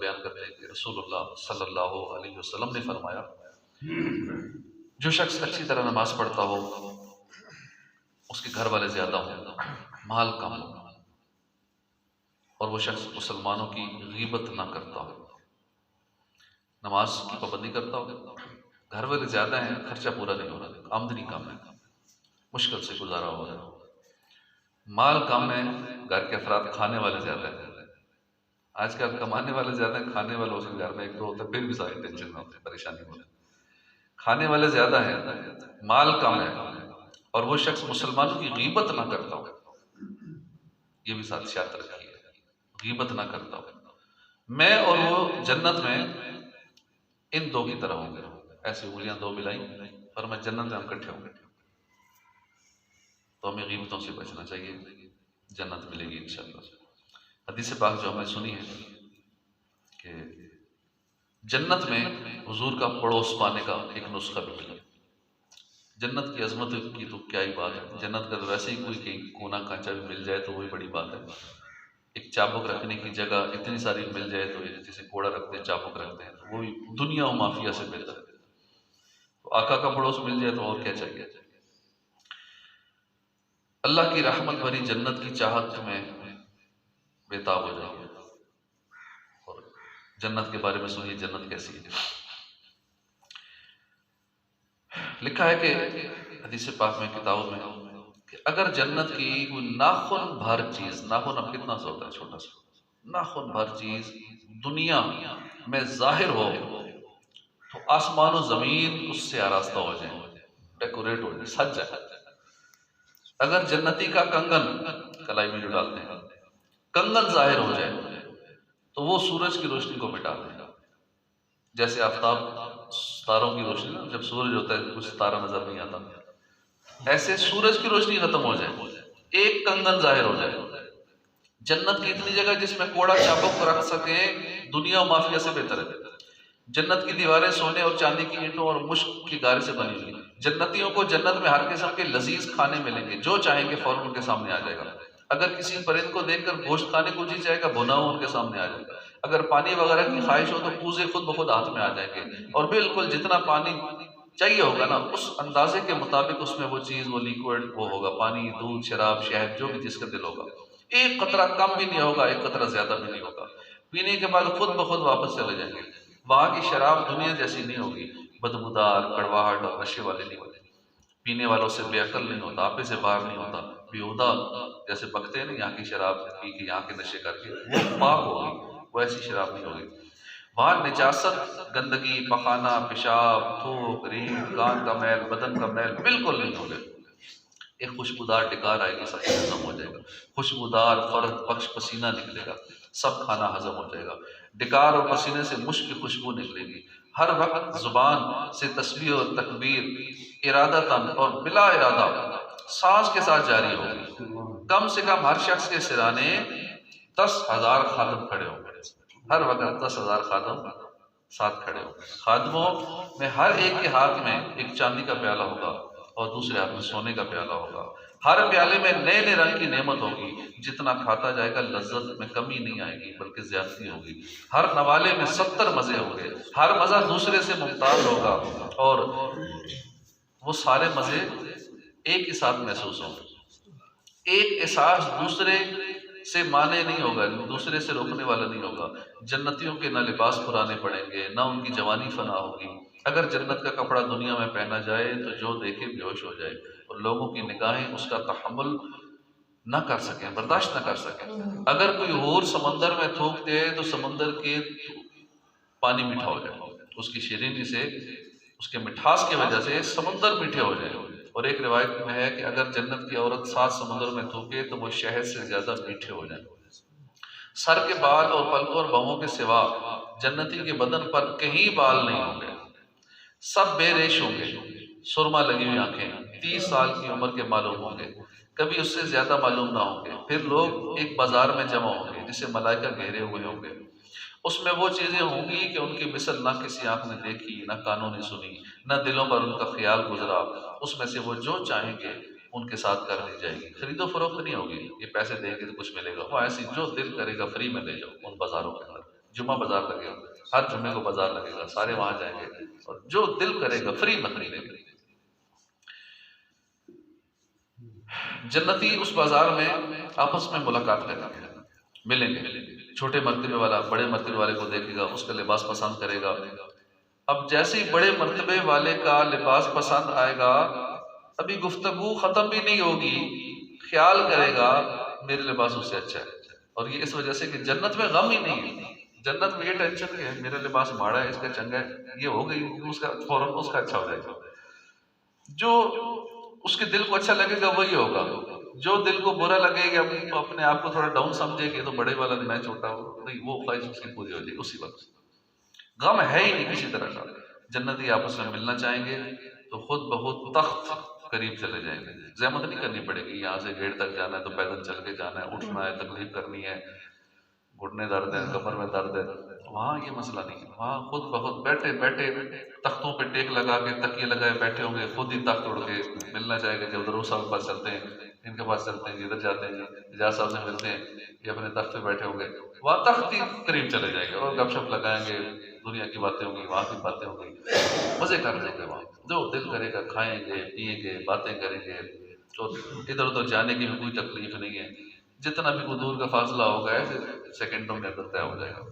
बयान करते हैं कि रसूलुल्लाह सल्लल्लाहु अलैहि वसल्लम ने फरमाया, जो शख्स अच्छी तरह नमाज पढ़ता हो, उसके घर वाले ज्यादा हो, माल कम हो, और वो शख्स मुसलमानों की गीबत ना करता हो, नमाज की पाबंदी करता हो, घर वाले ज्यादा हैं, खर्चा पूरा नहीं हो रहा, आमदनी कम है, मुश्किल से गुजारा हो रहा है, माल कम है, घर के अफराद खाने वाले ज्यादा हैं। आजकल कमाने वाले ज्यादा हैं, खाने वाले उसके घर में एक दो होते हैं, फिर भी सारी टेंशन में होते हैं, परेशानी होती है। खाने वाले ज्यादा हैं, माल कम है, और वो शख्स मुसलमानों की गीबत ना करता हो, ये भी साथ शर्त रखी है, गीबत ना करता हो। मैं और वो जन्नत में इन दो की तरह होंगे, ऐसी उंगलियां दो मिलाई और मैं जन्नत में हम इकट्ठे होंगे। तो हमें गीबतों से बचना चाहिए, जन्नत मिलेगी इंशाअल्लाह। हदीस पाक जो हमने सुनी है कि जन्नत में हुजूर का पड़ोस पाने का एक नुस्खा भी मिला। जन्नत की अजमत की तो क्या ही बात है, जन्नत का तो वैसे ही कोई कहीं कोना कांचा भी मिल जाए तो वही बड़ी बात है। एक चाबुक रखने की जगह इतनी सारी मिल जाए तो जैसे घोड़ा रखते हैं, चाबुक रखते हैं, तो वो भी दुनिया और माफिया से बेहतर है। तो आका का पड़ोस मिल जाए तो और क्या चाहिए। अल्लाह की रहमत भरी जन्नत की चाहत में बेताब हो जाइए और जन्नत के बारे में सुनिए, जन्नत कैसी है। लिखा है कि हदीस पाक में, किताबों में, कि अगर जन्नत की कोई नाखून भर चीज, नाखून अब कितना सा होता है, छोटा सा, नाखून भर चीज दुनिया में जाहिर हो तो आसमान और जमीन उससे आरास्ता हो जाए, डेकोरेट हो जाए, सज जाए। अगर जन्नती का कंगन, कलाई में जो डालते हैं, कंगन जाहिर हो जाए तो वो सूरज की रोशनी को मिटा देगा। जैसे आफ्ताब तारों की रोशनी, जब सूरज होता है कुछ तारा नजर नहीं आता, ऐसे सूरज की रोशनी खत्म हो जाए, एक कंगन जाहिर हो जाए। जन्नत की इतनी जगह जिसमें कोड़ा चाबुक रख सके, दुनिया और माफिया से बेहतर है। जन्नत की दीवारें सोने और चांदी की ईंटों और मुश्क की गारे से बनी हुई। जन्नतियों को जन्नत में हर किस्म के लजीज खाने मिलेंगे, जो चाहेंगे फौरन उनके सामने आ जाएगा। अगर किसी परिंद को देखकर गोश्त खाने को जी जाएगा, भुना हुआ उनके सामने आ जाएगा। अगर पानी वगैरह की ख्वाहिश हो तो कूजे खुद ब खुद हाथ में आ जाएंगे, और बिल्कुल जितना पानी चाहिए होगा ना, उस अंदाजे के मुताबिक उसमें वो चीज, वो लिक्विड वो होगा, पानी, दूध, शराब, शहद, जो भी जिसका दिल होगा। एक कतरा कम भी नहीं होगा, एक कतरा ज्यादा भी नहीं होगा। पीने के बाद खुद ब खुद वापस चले जाएंगे। वहां की शराब दुनिया जैसी नहीं होगी, बदबूदार, कड़वाहट और नशे वाली नहीं होगी। पीने वालों से बेअकल नहीं होता, आपे से बाहर नहीं होता, बेहुदा जैसे बकते हैं ना, यहाँ की शराब पी के, यहाँ के नशे करके, वो पाक होगी, वो ऐसी शराब नहीं होगी। वहां निजासत, गंदगी, पखाना, पेशाब, थूक, रींग, कान का मैल, बदन का मैल बिल्कुल नहीं होगा। एक खुशबूदार डिकार आएगी, सब हजम हो जाएगा। खुशबूदार फर्द बख्श पसीना निकलेगा, सब खाना हजम हो जाएगा। डिकार और पसीने से मुश्क की खुशबू निकलेगी। हर वक्त जुबान से तस्बीह और तकबीर इरादतन और बिला इरादा सांस के साथ जारी होगी। कम से कम हर शख्स के सिराने 10,000 खादम खड़े होंगे, हर वक्त 10,000 खादम साथ खड़े होंगे। खादमों में हर एक के हाथ में एक चांदी का प्याला होगा और दूसरे हाथ में सोने का प्याला होगा। हर प्याले में नए नए रंग की नेमत होगी। जितना खाता जाएगा लज्जत में कमी नहीं आएगी बल्कि ज्यादती होगी। हर नवाले में 70 मजे होंगे, हर मजा दूसरे से मुमताज होगा, और वो सारे मजे एक ही साथ महसूस होंगे। एक एहसास दूसरे से माने नहीं होगा, दूसरे से रोकने वाला नहीं होगा। जन्नतियों के न लिबास पुराने पड़ेंगे, ना उनकी जवानी फना होगी। अगर जन्नत का कपड़ा दुनिया में पहना जाए तो जो देखे बेहोश हो जाए, और लोगों की निगाहें उसका तहम्मुल न कर सकें, बर्दाश्त न कर सकें। अगर कोई और समंदर में थूक दे तो समंदर के पानी मीठा हो जाए, उसकी शीरीनी से, उसके मिठास की वजह से समंदर मीठे हो जाए। और एक रिवायत में है कि अगर जन्नत की औरत 7 समुद्र में थूके तो वो शहद से ज्यादा मीठे हो जाए। सर के बाल और पलकों और बाहों के सिवा जन्नती के बदन पर कहीं बाल नहीं होंगे, सब बेरेश होंगे। सुरमा लगी हुई आंखें, 30 साल की उम्र के मालूम होंगे, कभी उससे ज्यादा मालूम ना होंगे। फिर लोग एक बाजार में जमा होंगे जिसे मलाइका घेरे हुए होंगे। उसमें वो चीजें होंगी कि उनकी मिसल ना किसी आंख ने देखी, ना कानों ने सुनी, ना दिलों पर उनका ख्याल गुजरा। उसमें से वो जो चाहेंगे उनके साथ कर दी जाएगी। खरीदो फरोख्त नहीं होगी, ये पैसे देंगे तो कुछ मिलेगा, वो ऐसी जो दिल करेगा फ्री में ले जाओ उन बाजारों के अंदर। जुम्मा बाजार लगेगा, हर जुम्मे को बाजार लगेगा, सारे वहां जाएंगे और जो दिल करेगा फ्री में खरीदेंगे। जन्नती उस बाजार में आपस में मुलाकात करेंगे, मिलेंगे। छोटे मर्तबे वाला बड़े मर्तबे वाले को देखेगा, उसका लिबास पसंद करेगा। अब जैसे ही बड़े मर्तबे वाले का लिबास पसंद आएगा, अभी गुफ्तगू खत्म भी नहीं होगी, ख्याल करेगा मेरे लिबास उससे अच्छा है। और ये इस वजह से कि जन्नत में गम ही नहीं है। जन्नत में ये टेंशन है मेरा लिबास माड़ा है, इसका चंगा है, ये हो गई, उसका फौरन उसका अच्छा हो जाएगा। जो उसके दिल को अच्छा लगेगा वही होगा। जो दिल को बुरा लगेगा, अपने आप को थोड़ा डाउन समझेगी, तो बड़े वाला मैं छोटा हूँ नहीं, वो ख्वाहिश उसकी पूरी हो जाएगी उसी वक्त। गम है ही नहीं किसी तरह का। जन्नती आपस में मिलना चाहेंगे तो खुद ब खुद तख्त करीब चले जाएंगे। जहमत नहीं करनी पड़ेगी, यहाँ से गेट तक जाना है तो पैदल चल के जाना है, उठना है, तकलीफ करनी है, घुटने दर्द है, कमर में दर्द है, वहां ये मसला नहीं है। वहां खुद ब खुद बैठे बैठे तख्तों पे टेक लगा के तकिए लगाए बैठे होंगे, खुद ही तख्त उड़ के मिलना चाहेंगे कि उधर साहब के पास चलते हैं, इनके पास चलते हैं, इधर जाते हैं, इजाज साहब से मिलते हैं, ये अपने तख्त पे बैठे होंगे, वहां तख्त ही करीब चले जाएंगे और गपशप लगाएंगे, दुनिया की बातें होंगी, वहां की बातें होंगी, मजे कर लेंगे। वहां जो दिल करेगा खाएंगे पिएंगे बातें करेंगे, तो इधर उधर जाने की भी कोई तकलीफ नहीं है। जितना भी कोई दूर का फासला होगा ऐसे सेकंडों में अंदर तय हो जाएगा।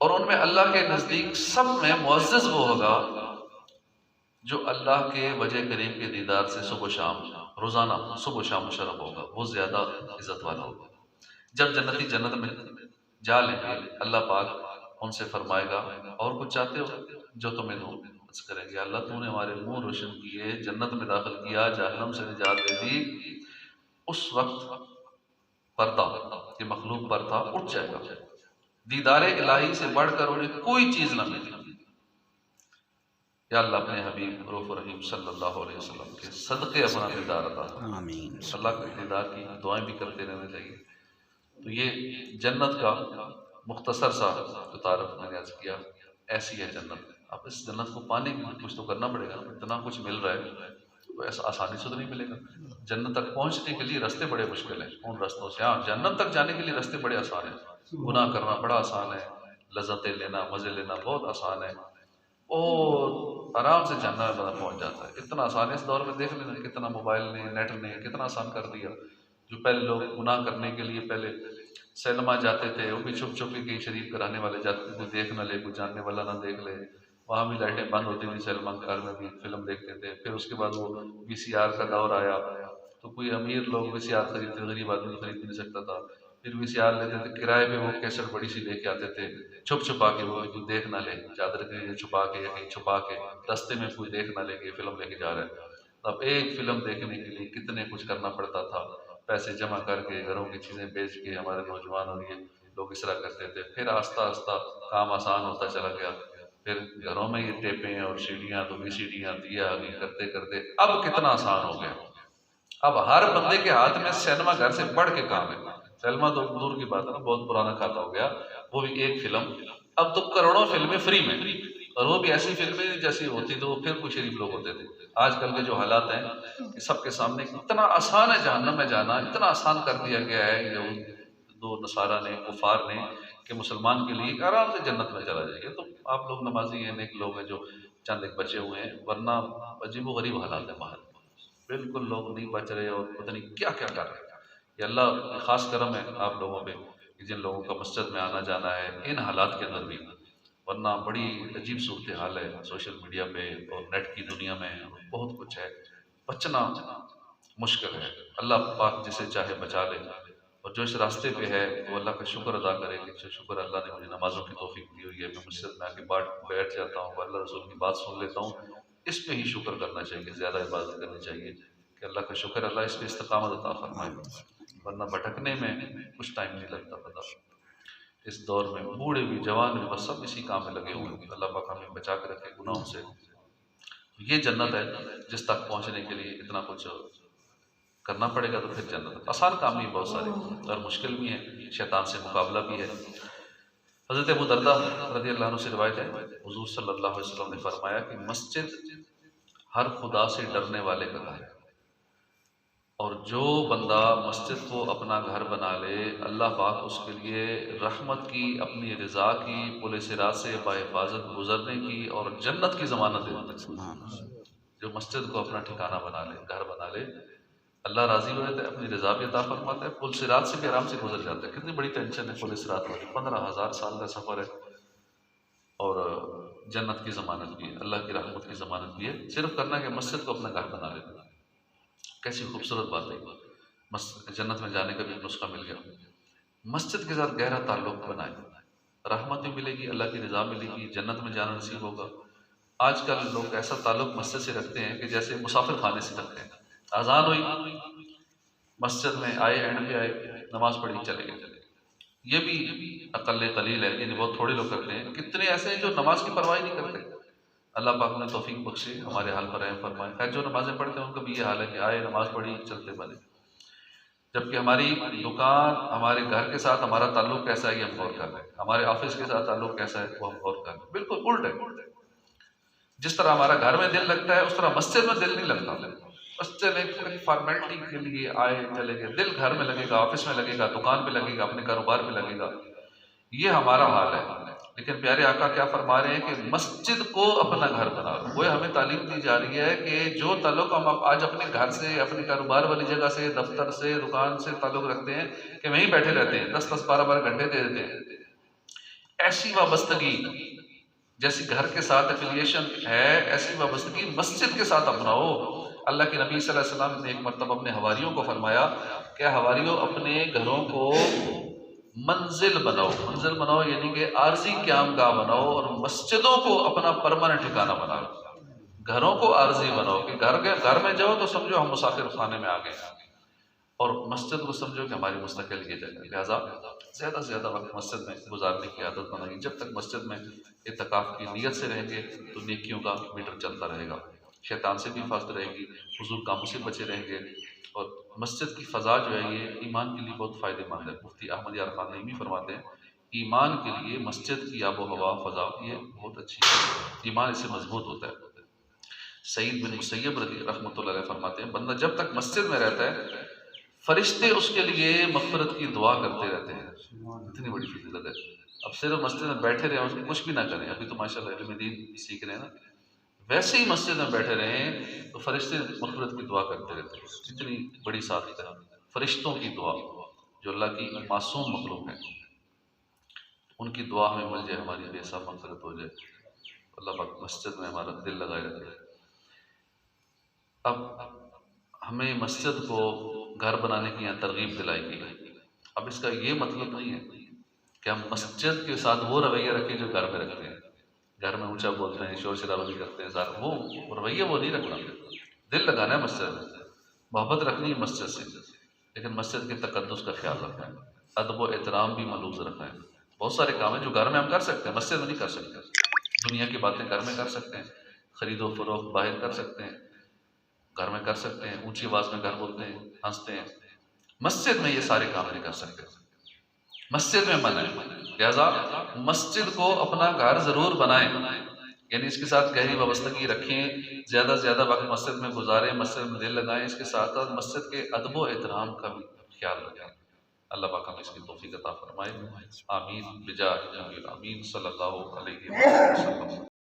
और उनमें अल्लाह के नजदीक सब में मुअज़्ज़ज़ वो होगा जो अल्लाह के वजह करीम के दीदार से सुबह शाम रोजाना सुबह शाम मुशर्रफ होगा, वो ज्यादा इज्जत वाला होगा। जब जन्नती जन्नत में जा लेंगे, अल्लाह पाक उनसे फरमाएगा और कुछ चाहते हो जो तुम्हें दूं? अर्ज़ करेंगे अल्लाह तूने हमारे मुंह रोशन किए, जन्नत में दाखिल किया, जहन्नम से निजात दे दी। उस वक्त पर्दा ये मखलूक पर्दा उठ जाएगा, दीदारे इलाही से बढ़कर उन्हें कोई चीज ना मिली। या अल्लाह अपने हबीब रऊफ़ रहीम सल्लल्लाहु अलैहि वसल्लम के सदक़े अपना दीदार अता फरमा। आमीन। अल्लाह के दीदार की दुआएं भी करते रहना चाहिए। तो ये जन्नत का मुख्तसर सा जो तारफ मैंने अर्ज किया, ऐसी है जन्नत। अब इस जन्नत को पाने के लिए कुछ तो करना पड़ेगा, इतना कुछ मिल रहा है तो ऐसा आसानी से तो नहीं मिलेगा। जन्नत तक पहुंचने के लिए रास्ते बड़े मुश्किल हैं। उन रास्तों से, हाँ जन्नत तक जाने के लिए रास्ते बड़े आसान हैं। गुनाह करना बड़ा आसान है, लज्जतें लेना मजे लेना बहुत आसान है, और आराम से जन्नत बंदा पहुंच जाता है। इतना आसान है। इस दौर में देख लेना कितना मोबाइल ने नेट ने कितना आसान कर दिया। जो पहले लोग गुनाह करने के लिए पहले सिनेमा जाते थे, वो भी छुप छुप के कहीं शरीफ कराने वाले जाते थे, देख ना ले, कोई जानने वाला ना देख ले। वहाँ भी लाइटें बंद होती थी, सिनेमा घर में भी फिल्म देखते थे। फिर उसके बाद वो वीसीआर का दौर आया, तो कोई अमीर लोग वीसीआर खरीदते, गरीब आदमी खरीद नहीं सकता था। फिर वीसीआर लेते थे किराए पे, वो कैसेट बड़ी सी लेके आते थे, छुप छुपा के, वो कोई देख ना ले, चादर के छुपा के या कहीं छुपा के, रास्ते में कोई देख ना ले कि फिल्म लेके जा रहा है। अब एक फिल्म देखने के लिए कितने कुछ करना पड़ता था, पैसे जमा करके घरों की चीज़ें बेच के हमारे नौजवान और ये लोग इस तरह करते थे। फिर आस्ता आस्ता काम आसान होता चला गया, फिर घरों में ये टेपें और सीढ़ियाँ तो वीसीडियाँ दिया अभी करते करते अब कितना आसान हो गया। अब हर बंदे के हाथ में सिनेमा घर से बढ़ के काम है। सिनेमा तो दूर की बात है ना, बहुत पुराना खाता हो गया, वो भी एक फिल्म। अब तो करोड़ों फिल्में फ्री में, और वो भी ऐसी फिल्में जैसी होती तो फिर कुछ शरीफ लोग होते थे। आजकल के जो हालात हैं कि सबके सामने इतना आसान है जहन्नम में जाना, इतना आसान कर दिया गया है जो दो नसारा ने कुफार ने कि मुसलमान के लिए आराम से जन्नत में चला जाएगा। तो आप लोग नमाजी हैं, नेक लोग हैं जो चंद एक बचे हुए हैं, वरना अजीब गरीब हालात है बाहर, बिल्कुल लोग नहीं बच रहे और पता नहीं क्या क्या कर रहे हैं। ये अल्लाह की खास करम है आप लोगों पे कि जिन लोगों का मस्जिद में आना जाना है इन हालात के अंदर भी, वरना बड़ी अजीब सूरत हाल है सोशल मीडिया पे और नेट की दुनिया में बहुत कुछ है, बचना मुश्किल है। अल्लाह पाक जिसे चाहे बचा ले, और जो इस रास्ते पे है वो अल्लाह का शुक्र अदा करे कि जो शुक्र अल्लाह ने मुझे नमाजों की तौफीक दी हुई है, मैं मस्जिद में आके बैठ जाता हूँ, अल्लाह रसूल की बात सुन लेता हूँ। इस पे ही शुक्र करना चाहिए, ज़्यादा इबादत करनी चाहिए कि अल्लाह का शुक्र, अल्लाह इस पे इस्तिकामत अता फरमाए, वरना भटकने में कुछ टाइम नहीं लगता पता। इस दौर में बूढ़े भी जवान भी बस सब इसी काम में लगे हुए हैं। अल्लाह पाक हमें बचा के रखे गुनाहों से। ये जन्नत है जिस तक पहुँचने के लिए इतना कुछ करना पड़ेगा। तो फिर जन्नत आसान काम भी बहुत सारे और मुश्किल भी है, शैतान से मुकाबला भी है। हज़रत अबू दरदा रज़ी अल्लाह अन्हु से रिवायत है, हुज़ूर सल्लल्लाहु अलैहि वसल्लम ने फरमाया कि मस्जिद हर खुदा से डरने वाले का घर है। और जो बंदा मस्जिद को अपना घर बना ले, अल्लाह पाक उसके लिए रहमत की, अपनी रज़ा की, पुल सिरात से बाहिफाजत गुजरने की और जन्नत की ज़मानत दे देता है। जो मस्जिद को अपना ठिकाना बना ले, घर बना ले, अल्लाह राज़ी हो जाता है, अपनी रज़ा भी अता फरमाता है, पुल सिरात से भी आराम से गुजर जाता है। कितनी बड़ी टेंशन है पुल सिरात वाली, 15,000 साल का सफ़र है और जन्नत की ज़मानत भी है, अल्लाह की रहमत की ज़मानत भी है। सिर्फ करना कि मस्जिद को अपना घर बना लेना। कैसी खूबसूरत बात है। जन्नत में जाने का भी नुस्खा मिल गया। मस्जिद के साथ गहरा ताल्लुक बनाए, रहमत भी मिलेगी, अल्लाह की रज़ा मिलेगी, जन्नत में जाना नसीब होगा। आजकल लोग ऐसा ताल्लुक मस्जिद से रखते हैं कि जैसे मुसाफिर खाने से रखते हैं। अजान हुई, मस्जिद में आए, एंड पे आए, नमाज पढ़ी, चले गए। ये भी अकल कलील है, यानी बहुत थोड़े लोग करते हैं। कितने ऐसे हैं जो नमाज की परवाह नहीं करते। अल्लाह पाक ने तौफीक बख्शे, हमारे हाल पर रहम फरमाए। खैर जो नमाजें पढ़ते हैं उनका भी ये हाल है कि आए, नमाज पढ़ी, चलते बने। जबकि हमारी दुकान, हमारे घर के साथ हमारा ताल्लुक कैसा है ये हम गौर कर रहे हैं, हमारे ऑफिस के साथ ताल्लुक कैसा है वो हम गौर कर रहे हैं। बिल्कुल उल्ट है। जिस तरह हमारा घर में दिल लगता है उस तरह मस्जिद में दिल नहीं लगता। मस्जिद एक फॉर्मेलिटी के लिए आए, चले गए। दिल घर में लगेगा, ऑफिस में लगेगा, दुकान पे लगेगा, अपने कारोबार पे लगेगा। ये हमारा हाल है। लेकिन प्यारे आका क्या फरमा रहे हैं कि मस्जिद को अपना घर बना लो। वो हमें तालीम दी जा रही है कि जो ताल्लुक हम आज अपने घर से, अपने कारोबार वाली जगह से, दफ्तर से, दुकान से ताल्लुक रखते हैं कि वहीं बैठे रहते हैं, 10-10, 12-12 घंटे दे देते हैं। ऐसी वाबस्तगी जैसी घर के साथ एफिलिएशन है, ऐसी वाबस्तगी मस्जिद के साथ अपनाओ। अल्लाह के नबी सल्लल्लाहु अलैहि वसल्लम ने एक मरतबा अपने हवारियों को फरमाया कि हवारियों अपने घरों को मंजिल बनाओ। मंजिल बनाओ यानी कि आरजी क्याम गाह बनाओ, और मस्जिदों को अपना परमानेंट ठिकाना बनाओ। घरों को आरजी बनाओ कि घर में जाओ तो समझो हम मुसाफिर खाने में आ गए, और मस्जिद को समझो कि हमारी मुस्तकिल ये जगह। लिहाजा ज़्यादा से ज़्यादा वक्त मस्जिद में गुजारने की आदत बनाइए। जब तक मस्जिद में इत्तिकाफ़ की नीयत से रहेंगे तो नेकियों का मीटर चलता रहेगा, शैतान से भी हिफाजत रहेगी, फजूल कामों से बचे रहेंगे। और मस्जिद की फ़ज़ा जो है ये ईमान के लिए बहुत फ़ायदेमंद है। मुफ्ती अहमद यार खान नईमी फरमाते हैं, ईमान के लिए मस्जिद की आबो हवा फ़ज़ा ये बहुत अच्छी है, ईमान इससे मजबूत होता है। सईद बिन मुसैयब रज़ी रहमतुल्लाह अलैह फरमाते हैं, बंदा जब तक मस्जिद में रहता है फरिश्ते उसके लिए मग़फ़िरत की दुआ करते रहते हैं। इतनी बड़ी फजीलत है। अब सिर्फ मस्जिद में बैठे रहें, उसमें कुछ भी ना करें, अभी तो माशाल्लाह इल्म दीन सीख रहे हैं ना, वैसे ही मस्जिद में बैठे रहें तो फरिश्ते मग़फ़िरत की दुआ करते रहते हैं। इतनी बड़ी सादत है फरिश्तों की दुआ, जो अल्लाह की मासूम मखलूक है, उनकी दुआ हमें मिल जाए, हमारी बेहिसाब मग़फ़िरत हो जाए। अल्लाह पाक मस्जिद में हमारा दिल लगाए रखे। अब हमें मस्जिद को घर बनाने की यहाँ तरगीब दिलाई गई। अब इसका ये मतलब नहीं है कि हम मस्जिद के साथ वो रवैया रखें जो घर में रखते हैं। घर में ऊंचा बोलते हैं, शोर शराबा भी करते हैं, सारा वो रवैया वो नहीं रखना। दिल लगाना है मस्जिद में, मोहब्बत रखनी है मस्जिद से, लेकिन मस्जिद के तकद्दुस का ख्याल रखना है, अदब व एहतराम भी मलूज़ रखना है। बहुत सारे काम हैं जो घर में हम कर सकते हैं, मस्जिद में नहीं कर सकते। दुनिया की बातें घर में कर सकते हैं, खरीदो फरोख्त बाहर कर सकते हैं, घर में कर सकते हैं, ऊंची आवाज़ में घर बोलते हैं, हंसते हैं। मस्जिद में ये सारे काम नहीं कर सकते, मस्जिद में मना है। लिहाजा मस्जिद को अपना घर ज़रूर बनाएं, यानी इसके साथ गहरी वाबस्तगी रखें, ज़्यादा से ज़्यादा वक्त मस्जिद में गुजारें, मस्जिद में दिल लगाएं। इसके साथ साथ मस्जिद के अदब व एहतराम का भी ख्याल रखें। अल्लाह पाक हमें इसकी तौफीक अता फरमाए। आमीन बिजाह नबी आमीन सल्लल्लाहु अलैहि वसल्लम।